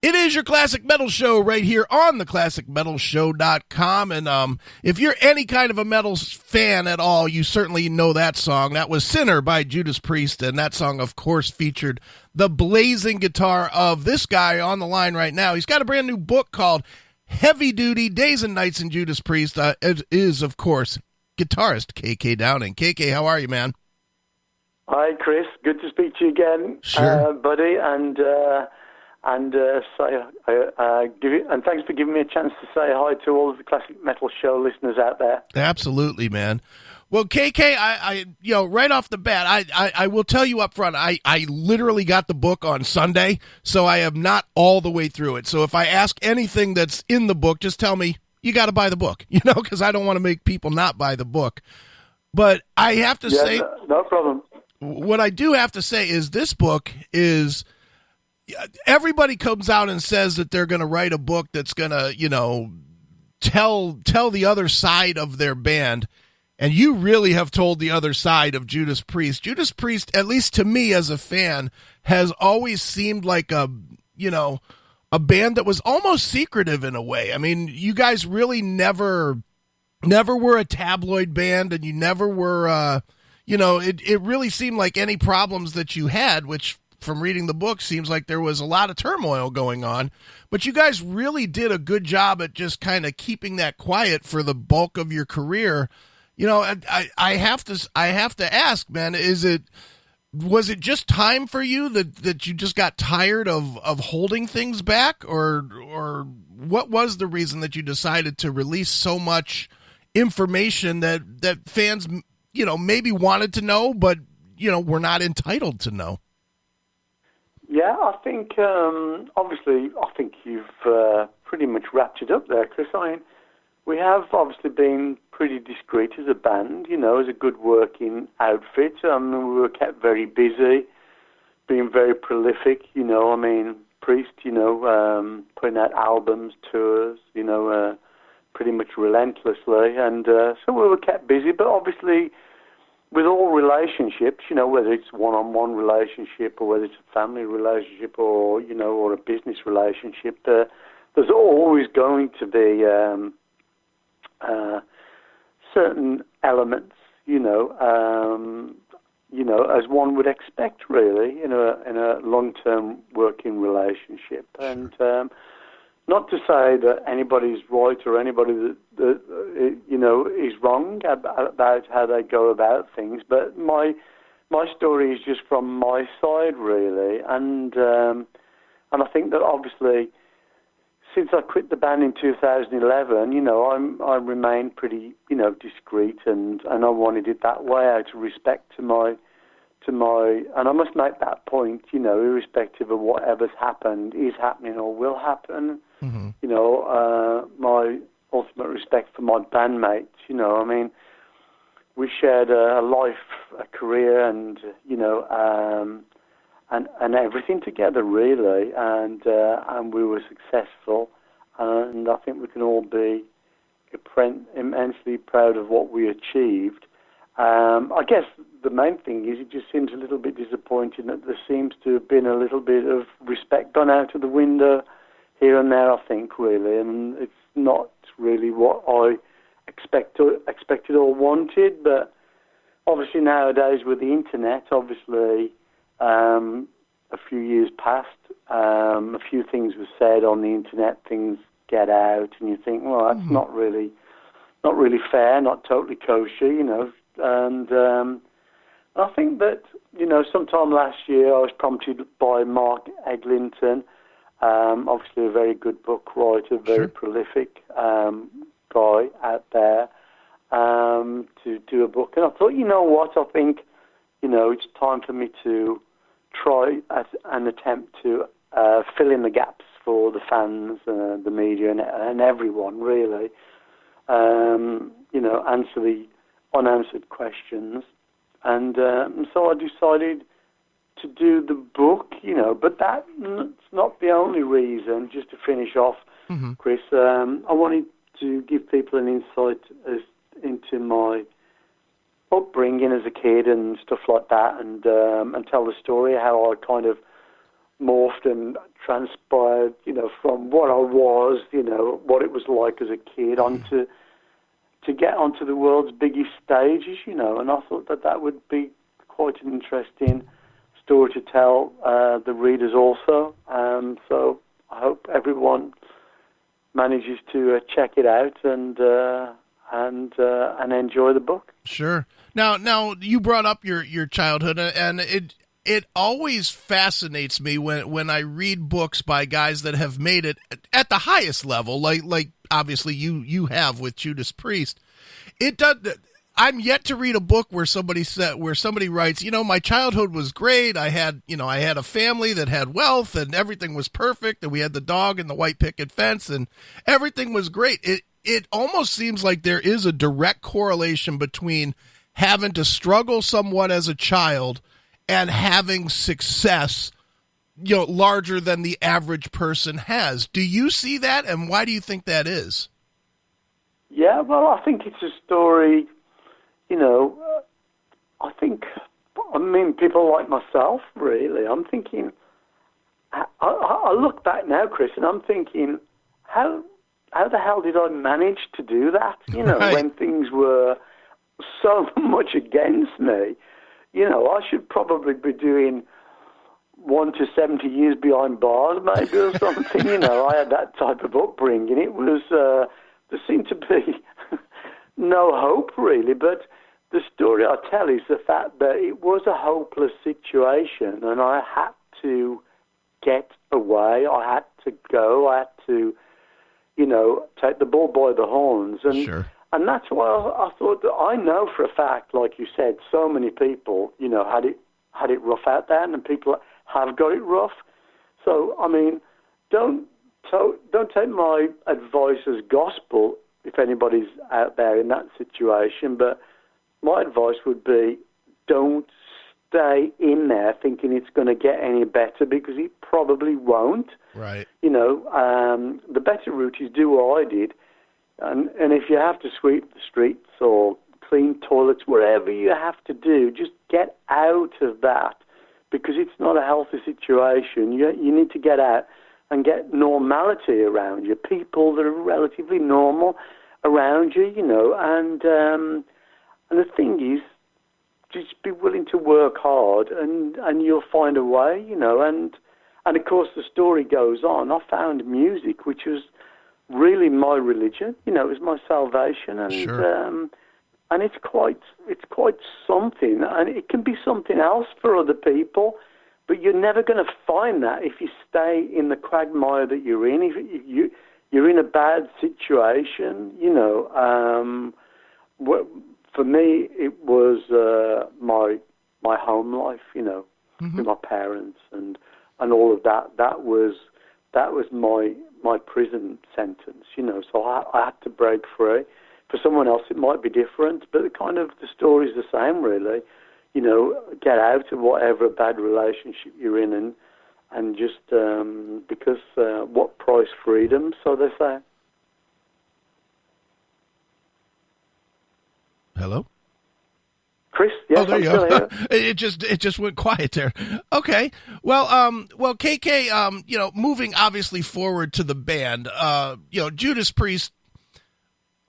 It is your Classic Metal Show right here on the ClassicMetalShow.com. And if you're any kind of a metal fan at all, you certainly know that song. That was Sinner by Judas Priest, and that song, of course, featured the blazing guitar of this guy on the line right now. He's got a brand new book called Heavy Duty Days and Nights in Judas Priest. It is, of course, guitarist KK Downing. KK, how are you, man? Hi, Chris. Good to speak to you again, sure. buddy. And thanks for giving me a chance to say hi to all of the Classic Metal Show listeners out there. Absolutely, man. Well, KK, I right off the bat, I will tell you up front, I literally got the book on Sunday, so I am not all the way through it. So if I ask anything that's in the book, just tell me you got to buy the book, because I don't want to make people not buy the book. But I have to say, no problem. What I do have to say is this book is. Everybody comes out and says that they're going to write a book that's going to, tell the other side of their band. And you really have told the other side of Judas Priest. Judas Priest, at least to me as a fan, has always seemed like a band that was almost secretive in a way. I mean, you guys really never were a tabloid band, and you never were, it really seemed like any problems that you had, which from reading the book seems like there was a lot of turmoil going on, but you guys really did a good job at just kind of keeping that quiet for the bulk of your career. I have to ask, man, was it just time for you that you just got tired of holding things back, or what was the reason that you decided to release so much information that fans, maybe wanted to know, but, were not entitled to know? Yeah, I think, obviously, you've pretty much wrapped it up there, Chris. I mean, we have obviously been pretty discreet as a band, as a good working outfit. We were kept very busy, being very prolific, Priest, putting out albums, tours, pretty much relentlessly. And so we were kept busy, but obviously, with all relationships, whether it's one-on-one relationship or whether it's a family relationship or, or a business relationship, there's always going to be certain elements, as one would expect, really, in a long-term working relationship. And not to say that anybody's right or anybody that is wrong about how they go about things, but my story is just from my side, really, and I think that obviously since I quit the band in 2011, I remained pretty discreet, and I wanted it that way out of respect to my and I must make that point, irrespective of whatever's happened, is happening or will happen. Mm-hmm. My ultimate respect for my bandmates, we shared a life, a career, and and everything together, really, and we were successful, and I think we can all be immensely proud of what we achieved. I guess the main thing is it just seems a little bit disappointing that there seems to have been a little bit of respect gone out of the window here and there, I think, really, and it's not really what I expected or wanted, but obviously nowadays with the internet, obviously a few years passed, a few things were said on the internet, things get out, and you think, well, that's not really fair, not totally kosher, and I think that, sometime last year I was prompted by Mark Eglinton, obviously a very good book writer, very prolific guy out there, to do a book. And I thought, what, I think, it's time for me to try an attempt to fill in the gaps for the fans, the media, and everyone, really, answer the unanswered questions. And so I decided to do the book, but that's not the only reason. Just to finish off, Chris, I wanted to give people an insight into my upbringing as a kid and stuff like that, and tell the story how I kind of morphed and transpired, from what I was, what it was like as a kid, to get onto the world's biggest stages, and I thought that would be quite an interesting story to tell the readers also. So I hope everyone manages to check it out and enjoy the book. Sure. Now you brought up your childhood, and it always fascinates me when I read books by guys that have made it at the highest level, like obviously you have with Judas Priest. It does. I'm yet to read a book where somebody writes, my childhood was great. I had a family that had wealth and everything was perfect, and we had the dog and the white picket fence and everything was great. It almost seems like there is a direct correlation between having to struggle somewhat as a child and having success, larger than the average person has. Do you see that, and why do you think that is? Yeah, well, I think it's a story, people like myself, really. I'm thinking, I look back now, Chris, and I'm thinking, how the hell did I manage to do that, Right. when things were so much against me? I should probably be doing 1 to 70 years behind bars, maybe, or something. I had that type of upbringing. It was, there seemed to be no hope, really. But the story I tell is the fact that it was a hopeless situation, and I had to get away. I had to go. I had to, take the bull by the horns. And Sure. And that's why I thought that I know for a fact, like you said, so many people, had it rough out there, and people have got it rough. So, don't take my advice as gospel if anybody's out there in that situation, but my advice would be don't stay in there thinking it's going to get any better, because it probably won't. Right. The better route is do what I did. And if you have to sweep the streets or clean toilets, wherever you have to do, just get out of that, because it's not a healthy situation. You need to get out and get normality around you, people that are relatively normal around you, and the thing is, just be willing to work hard, and you'll find a way, and of course the story goes on. I found music, which was really my religion, it was my salvation, and Sure. And it's quite something, and it can be something else for other people, but you're never going to find that if you stay in the quagmire that you're in. If you're in a bad situation, for me it was my home life, Mm-hmm. with my parents and all of that. That was my prison sentence, so I had to break free. For someone else it might be different, but the story's the same, really. Get out of whatever bad relationship you're in, and just because what price freedom, so they say. Hello? Chris, yes, oh, there I'm you still go. here. It just went quiet there. Okay. Well, KK, moving obviously forward to the band, Judas Priest,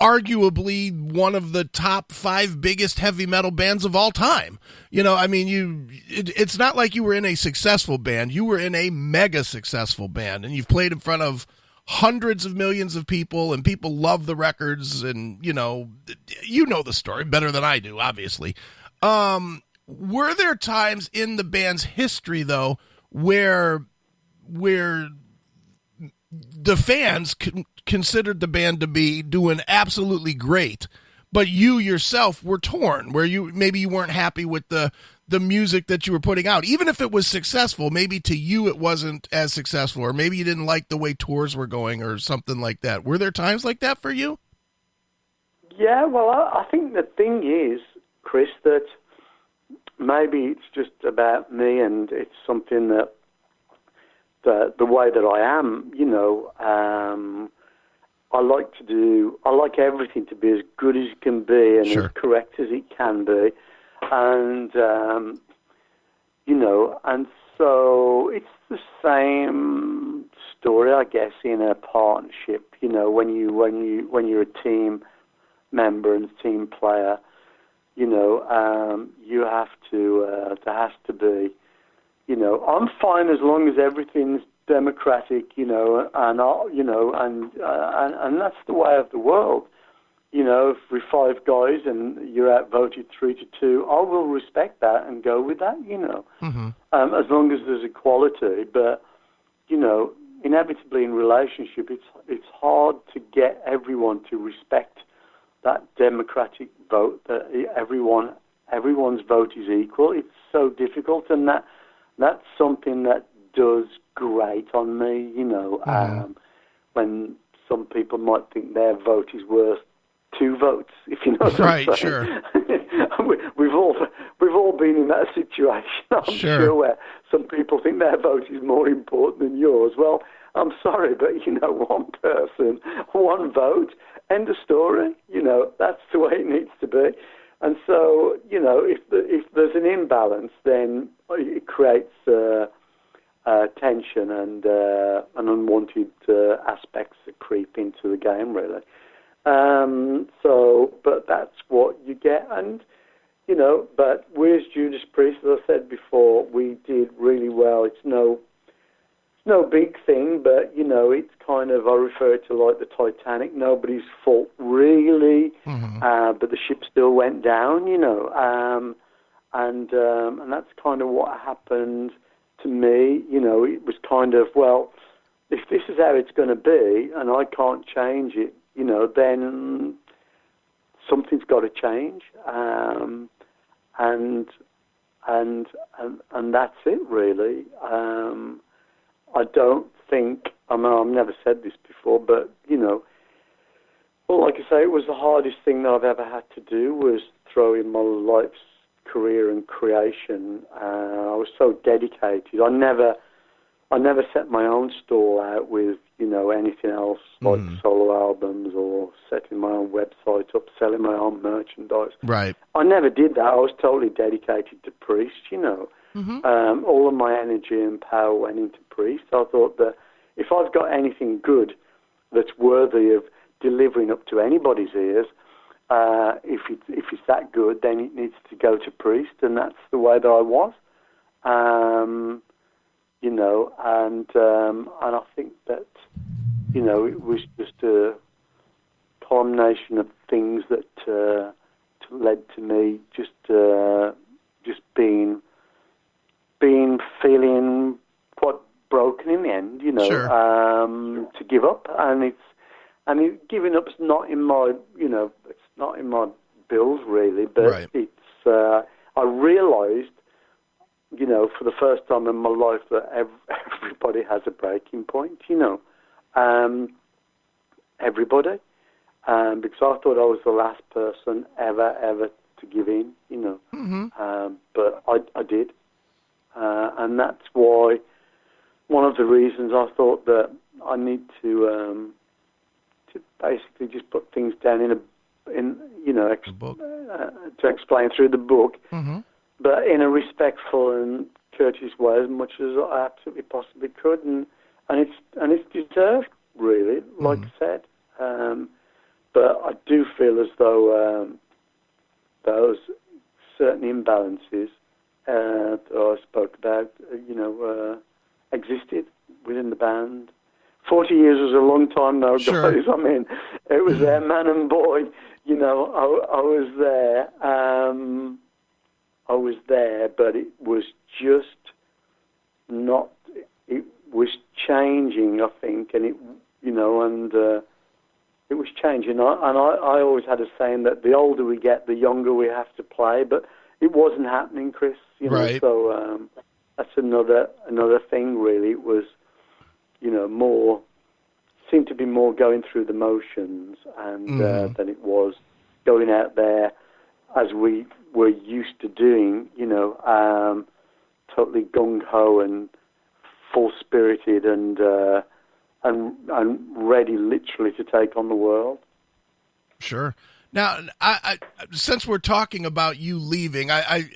arguably one of the top 5 biggest heavy metal bands of all time. It's not like you were in a successful band. You were in a mega successful band, and you've played in front of hundreds of millions of people, and people love the records, and you know the story better than I do, obviously. Were there times in the band's history, though, where the fans considered the band to be doing absolutely great, but you yourself were torn, where you weren't happy with the music that you were putting out, even if it was successful? Maybe to you it wasn't as successful, or maybe you didn't like the way tours were going, or something like that. Were there times like that for you? Yeah, well, I think the thing is, Chris, that maybe it's just about me, and it's something that the way that I am, I like everything to be as good as it can be, and Sure. as correct as it can be. And, and so it's the same story, I guess, in a partnership. You know, when you're a team member and team player, you know, you have to. There has to be. You know, I'm fine as long as everything's democratic. You know, and that's the way of the world. You know, if we're five guys and you're outvoted 3-2, I will respect that and go with that, you know, as long as there's equality. But, you know, inevitably in relationship, it's hard to get everyone to respect that democratic vote, that everyone's vote is equal. It's so difficult, and that's something that does grate on me, you know, when some people might think their vote is worth 2 votes, if you know what I'm saying. Right, sure. We've all been in that situation, I'm sure, where some people think their vote is more important than yours. Well, I'm sorry, but, you know, one person, one vote, end of story. You know, that's the way it needs to be. And so, you know, if there's an imbalance, then it creates tension and unwanted aspects that creep into the game, really. But that's what you get, and, you know, but we as Judas Priest, as I said before, we did really well. It's no big thing, but, you know, it's kind of, I refer to like the Titanic, nobody's fault really, but the ship still went down, you know, and that's kind of what happened to me. You know, it was kind of, well, if this is how it's going to be and I can't change it, you know, then something's got to change, and that's it really. I don't think, I mean, I've never said this before, but, you know, well, like I say, it was the hardest thing that I've ever had to do, was throw in my life's career and creation. I was so dedicated. I never set my own stall out with, you know, anything else like solo albums or setting my own website up, selling my own merchandise. Right. I never did that. I was totally dedicated to Priest, you know. All of my energy and power went into Priest. I thought that if I've got anything good that's worthy of delivering up to anybody's ears, if it's that good, then it needs to go to Priest, and that's the way that I was. You know, and I think that, you know, it was just a culmination of things that led to me just feeling quite broken in the end, you know, to give up, and giving up's not in my, you know, it's not in my bills really, but it's I realised, you know, for the first time in my life that everybody has a breaking point, you know, everybody, because I thought I was the last person ever to give in, you know, but I did, and that's why, one of the reasons I thought that I need to basically just put things down in you know, to explain through the book. But in a respectful and courteous way, as much as I absolutely possibly could, and it's deserved, really, like I said. But I do feel as though those certain imbalances that I spoke about, you know, existed within the band. 40 years was a long time, though, guys. I mean, it was there, man and boy. You know, I was there. I was there, but it was just not. It was changing, I think, and it, you know, and it was changing. And I always had a saying that the older we get, the younger we have to play. But it wasn't happening, Chris. You know, so that's another thing. Really, it was, you know, seemed to be more going through the motions, and than it was going out there as we were used to doing, you know, totally gung-ho and full-spirited and ready literally to take on the world. Sure. Now, since we're talking about you leaving,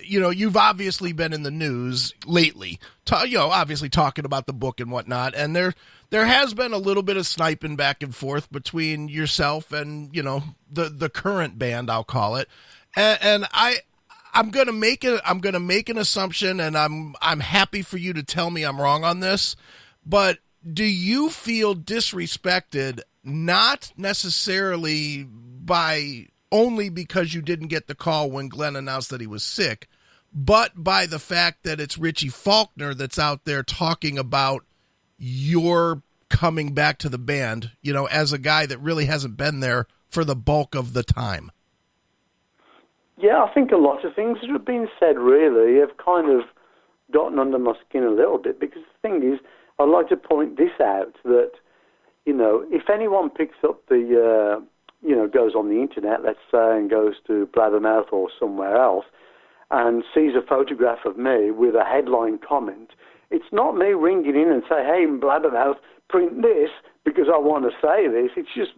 you've obviously been in the news lately, obviously talking about the book and whatnot, and there has been a little bit of sniping back and forth between yourself and, the current band, I'll call it, and I'm gonna make an assumption, and I'm happy for you to tell me I'm wrong on this, but do you feel disrespected? Not necessarily only because you didn't get the call when Glenn announced that he was sick, but by the fact that it's Richie Faulkner that's out there talking about your coming back to the band, as a guy that really hasn't been there for the bulk of the time. Yeah, I think a lot of things that have been said really have kind of gotten under my skin a little bit, because the thing is, I'd like to point this out, that if anyone picks up the, goes on the internet, let's say, and goes to Blabbermouth or somewhere else and sees a photograph of me with a headline comment, it's not me ringing in and say, hey, Blabbermouth, print this because I want to say this. It's just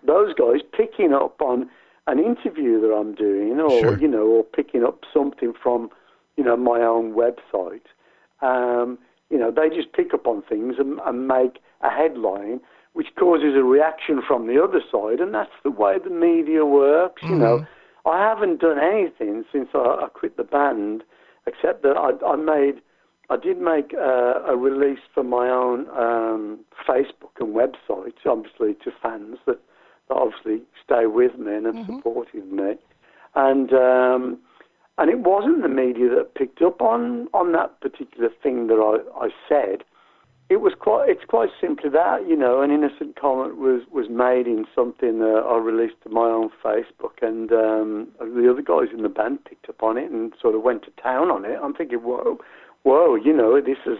those guys picking up on an interview that I'm doing, or, sure. Or picking up something from, my own website. They just pick up on things and make a headline which causes a reaction from the other side, and that's the way the media works. Mm-hmm. I haven't done anything since I quit the band, except that I did make a release for my own Facebook and website, obviously to fans that obviously stay with me and have mm-hmm. supported me, and it wasn't the media that picked up on that particular thing that I said. It's quite simply that, an innocent comment was made in something that I released to my own Facebook, and the other guys in the band picked up on it and sort of went to town on it. I'm thinking, whoa, this is,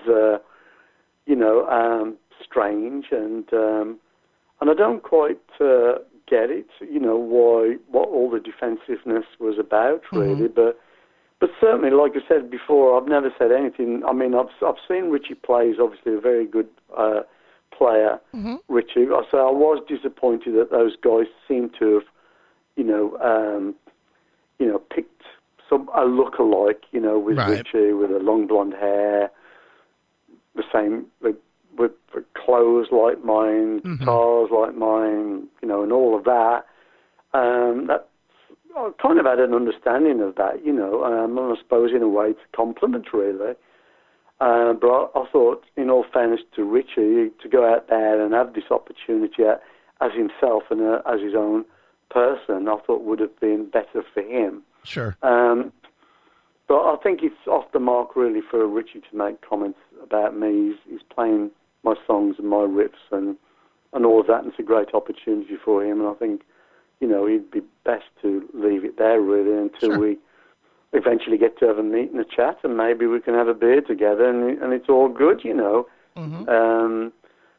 strange, and I don't quite get it, what all the defensiveness was about, really, mm-hmm. But certainly, like I said before, I've never said anything. I mean, I've seen Richie play. He's obviously a very good player, mm-hmm. Richie. So I was disappointed that those guys seemed to have, picked a look-alike, with right. Richie, with the long blonde hair, the same, with clothes like mine, mm-hmm. guitars like mine, and all of that. I kind of had an understanding of that, and I suppose in a way it's a compliment, really. But I thought, in all fairness to Richie, to go out there and have this opportunity as himself and as his own person, I thought would have been better for him. Sure. But I think it's off the mark, really, for Richie to make comments about me. He's playing my songs and my riffs and all of that, and it's a great opportunity for him, and I think he'd be best to leave it there, really, until sure. we eventually get to have a meet and a chat, and maybe we can have a beer together, and it's all good, mm-hmm.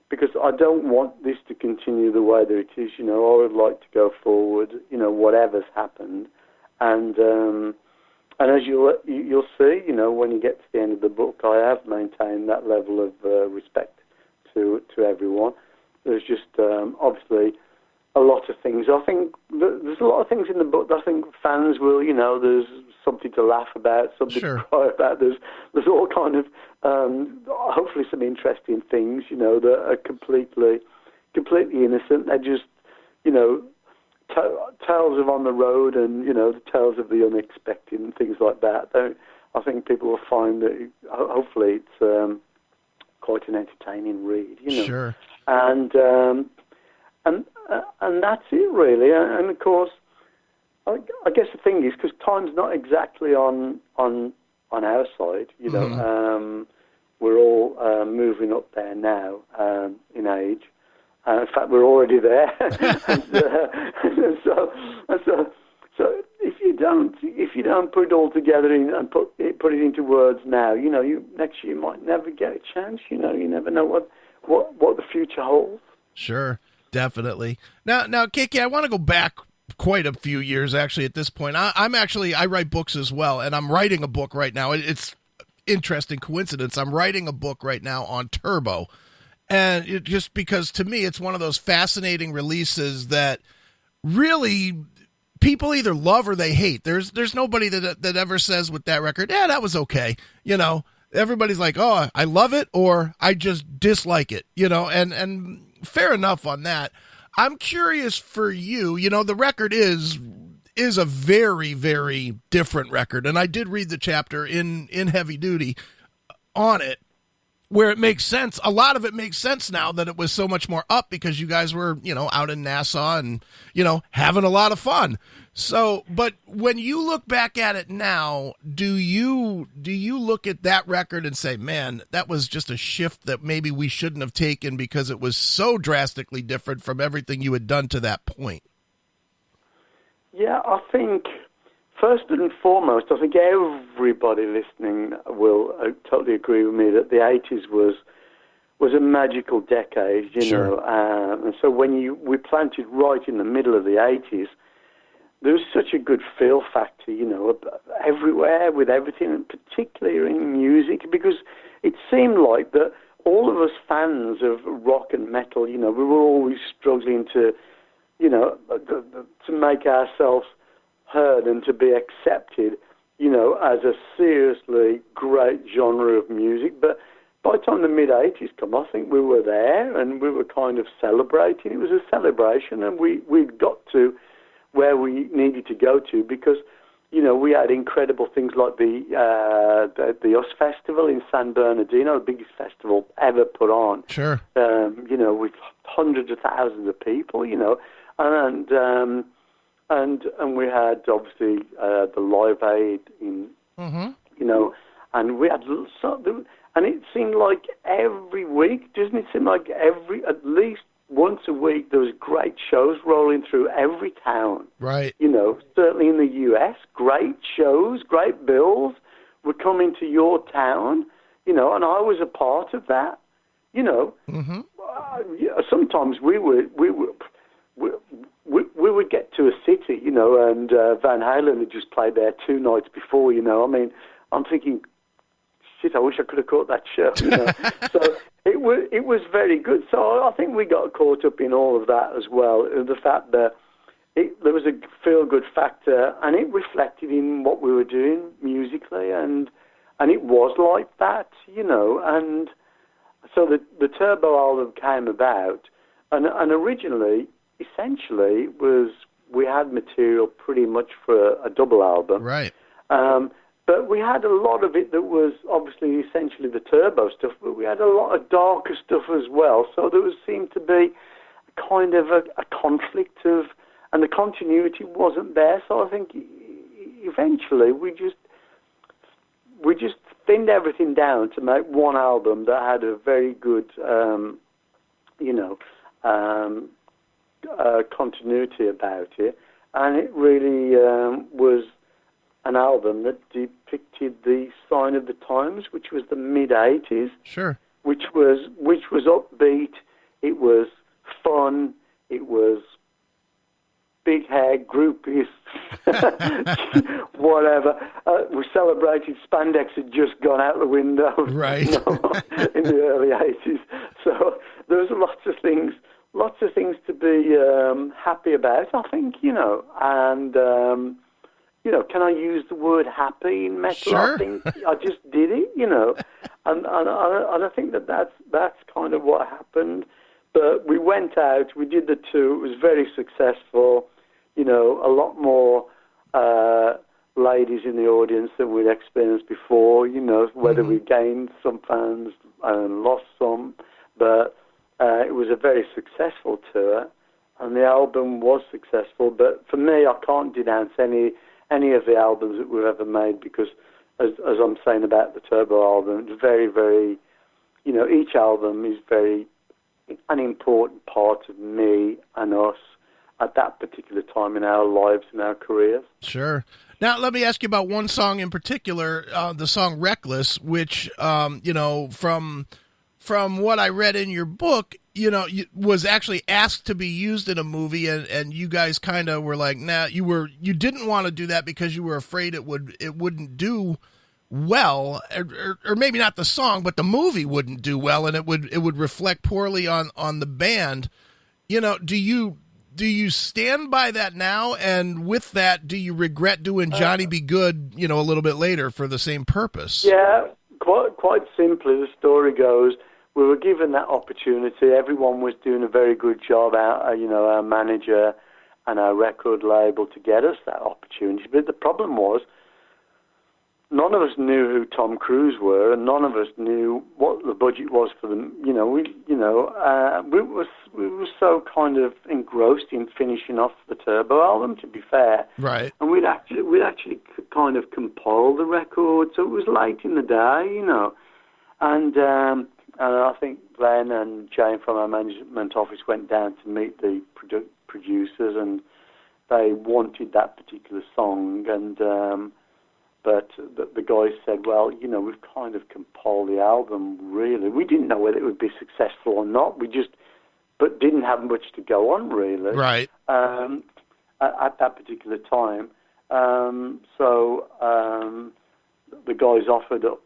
Because I don't want this to continue the way that it is, I would like to go forward, whatever's happened, and as you'll see, when you get to the end of the book, I have maintained that level of respect to everyone. There's just, obviously, a lot of things. I think there's a lot of things in the book that I think fans will, there's something to laugh about, something sure. to cry about. There's all kind of, hopefully some interesting things, that are completely innocent. They're just, tales of on the road and, the tales of the unexpected and things like that. I think people will find that, hopefully, it's quite an entertaining read, Sure. And that's it, really. And of course, I guess the thing is, because time's not exactly on our side, mm-hmm. We're all moving up there now in age. In fact, we're already there. So if you don't put it all together and put it into words now, next year you might never get a chance. You never know what the future holds. Sure. Definitely. Now, KK, I want to go back quite a few years, actually, at this point. I write books as well, and I'm writing a book right now. It's interesting coincidence. I'm writing a book right now on Turbo, and just because, to me, it's one of those fascinating releases that really people either love or they hate. There's nobody that ever says with that record, yeah, that was okay. Everybody's like, oh, I love it or I just dislike it, and fair enough on that. I'm curious for you, the record is a very, very different record. And I did read the chapter in Heavy Duty on it where it makes sense. A lot of it makes sense now that it was so much more up because you guys were, out in Nassau and, having a lot of fun. So, but when you look back at it now, do you look at that record and say, man, that was just a shift that maybe we shouldn't have taken because it was so drastically different from everything you had done to that point? Yeah, I think first and foremost, I think everybody listening will totally agree with me that the 80s was a magical decade, Sure. know. And so when we planted right in the middle of the 80s, there was such a good feel factor, everywhere with everything, and particularly in music, because it seemed like that all of us fans of rock and metal, we were always struggling to make ourselves heard and to be accepted, as a seriously great genre of music. But by the time the mid-80s come, I think we were there and we were kind of celebrating. It was a celebration, and we'd got to where we needed to go to because, we had incredible things like the US Festival in San Bernardino, the biggest festival ever put on. Sure. With hundreds of thousands of people, and we had obviously the Live Aid in, and we had and it seemed like every week, doesn't it seem like at least once a week there was great shows rolling through every town. Right. Certainly in the US, great shows, great bills were coming to your town, and I was a part of that. Sometimes we would get to a city, and Van Halen had just played there 2 nights before, I'm thinking, shit, I wish I could have caught that show, So it was very good. So I think we got caught up in all of that as well, the fact that there was a feel-good factor, and it reflected in what we were doing musically, and it was like that, and so the Turbo album came about, and originally, essentially, we had material pretty much for a double album. Right. But we had a lot of it that was obviously essentially the Turbo stuff, but we had a lot of darker stuff as well. So there seemed to be kind of a conflict and the continuity wasn't there. So I think eventually we just thinned everything down to make one album that had a very good, continuity about it, and it really was an album that depicted the sign of the times, which was the mid-80s. Sure. Which was upbeat, it was fun, it was big hair, groupies, whatever. We celebrated spandex had just gone out the window. Right. In the early 80s. So there was lots of things to be happy about, I think, and, can I use the word happy in metal? Sure. I think I just did it, and I think that's kind of what happened. But we went out, we did the tour, it was very successful, a lot more ladies in the audience than we'd experienced before, whether we gained some fans and lost some, but it was a very successful tour, and the album was successful. But for me, I can't denounce any of the albums that we've ever made because, as I'm saying about the Turbo album, it's very, very, each album is very an important part of me and us at that particular time in our lives and our careers. Sure. Now, let me ask you about one song in particular, the song Reckless, which, from what I read in your book, was actually asked to be used in a movie, and you guys kind of were like, nah, you didn't want to do that because you were afraid it wouldn't do well, or maybe not the song, but the movie wouldn't do well, and it would reflect poorly on the band. Do you do you stand by that now? And with that, do you regret doing Johnny Be Good, a little bit later for the same purpose? Yeah, quite simply, the story goes, we were given that opportunity. Everyone was doing a very good job, our manager and our record label, to get us that opportunity. But the problem was, none of us knew who Tom Cruise were, and none of us knew what the budget was for them. We were so kind of engrossed in finishing off the Turbo album, to be fair. Right. And we'd actually kind of compiled the record, so it was late in the day, And I think Glenn and Jane from our management office went down to meet the producers, and they wanted that particular song, and but the guys said, well, we've kind of compiled the album, really. We didn't know whether it would be successful or not. But didn't have much to go on, really. Right. At that particular time. So the guys offered up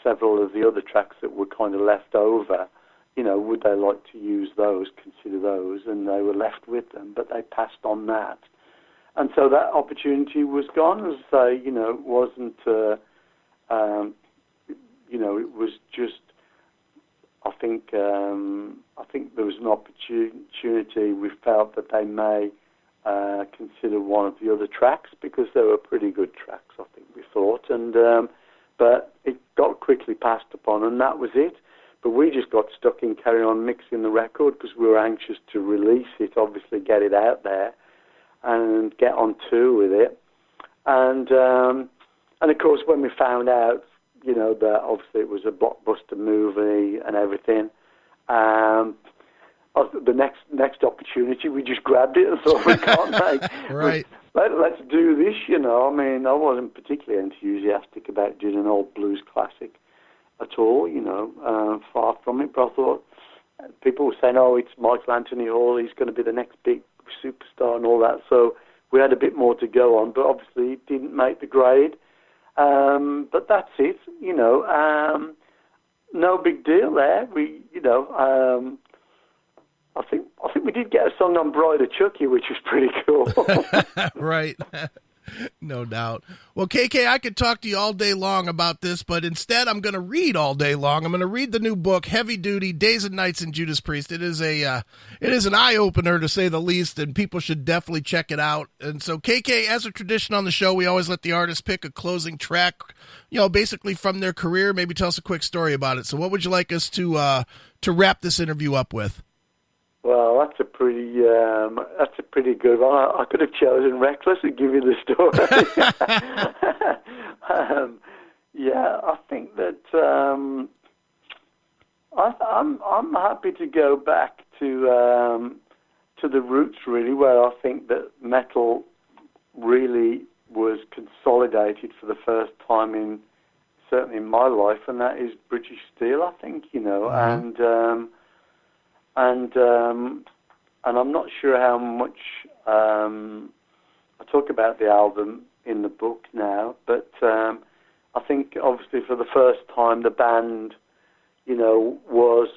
several of the other tracks that were kind of left over. Would they like to use those, consider those? And they were left with them, but they passed on that. And so that opportunity was gone. As I say, it wasn't, it was just, I think there was an opportunity. We felt that they may consider one of the other tracks, because they were pretty good tracks, I think we thought. And but it got quickly passed upon, and that was it. But we just got stuck in carrying on mixing the record, because we were anxious to release it, obviously get it out there, and get on tour with it. And of course, when we found out, that obviously it was a blockbuster movie and everything, the next opportunity, we just grabbed it and thought, we can't right. Let's do this, I wasn't particularly enthusiastic about doing an old blues classic at all, far from it. But I thought, people were saying, it's Michael Anthony Hall, he's going to be the next big superstar and all that. So we had a bit more to go on, but obviously it didn't make the grade. But that's it, no big deal there. We, I think we did get a song on Bride of Chucky, which was pretty cool. Right. No doubt. Well, KK, I could talk to you all day long about this, but instead I'm going to read all day long. I'm going to read the new book, Heavy Duty, Days and Nights in Judas Priest. It is an eye-opener, to say the least, and people should definitely check it out. And so, KK, as a tradition on the show, we always let the artist pick a closing track, basically from their career. Maybe tell us a quick story about it. So what would you like us to wrap this interview up with? Well, that's a pretty good one. I could have chosen Reckless and give you the story. I think that I'm happy to go back to the roots, really, where I think that metal really was consolidated for the first time certainly in my life, and that is British Steel, I think, mm-hmm. And I'm not sure how much I talk about the album in the book now, but I think obviously for the first time the band, was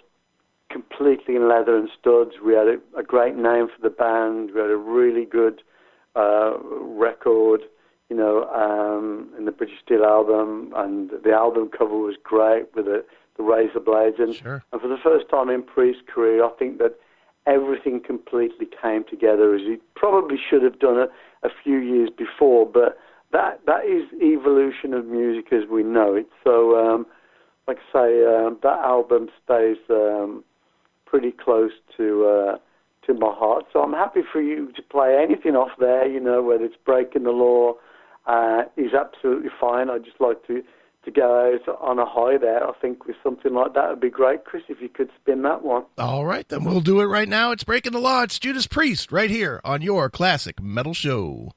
completely in leather and studs. We had a great name for the band. We had a really good record, in the British Steel album, and the album cover was great with the razor blades. And, sure. And for the first time in Priest's career, I think that everything completely came together as it probably should have done a few years before. But that is evolution of music as we know it. So, like I say, that album stays pretty close to my heart. So I'm happy for you to play anything off there, whether it's Breaking the Law is absolutely fine. I'd just like to go out on a high there. I think with something like that would be great. Chris, if you could spin that one. All right, then we'll do it right now. It's Breaking the Law. It's Judas Priest right here on your Classic Metal Show.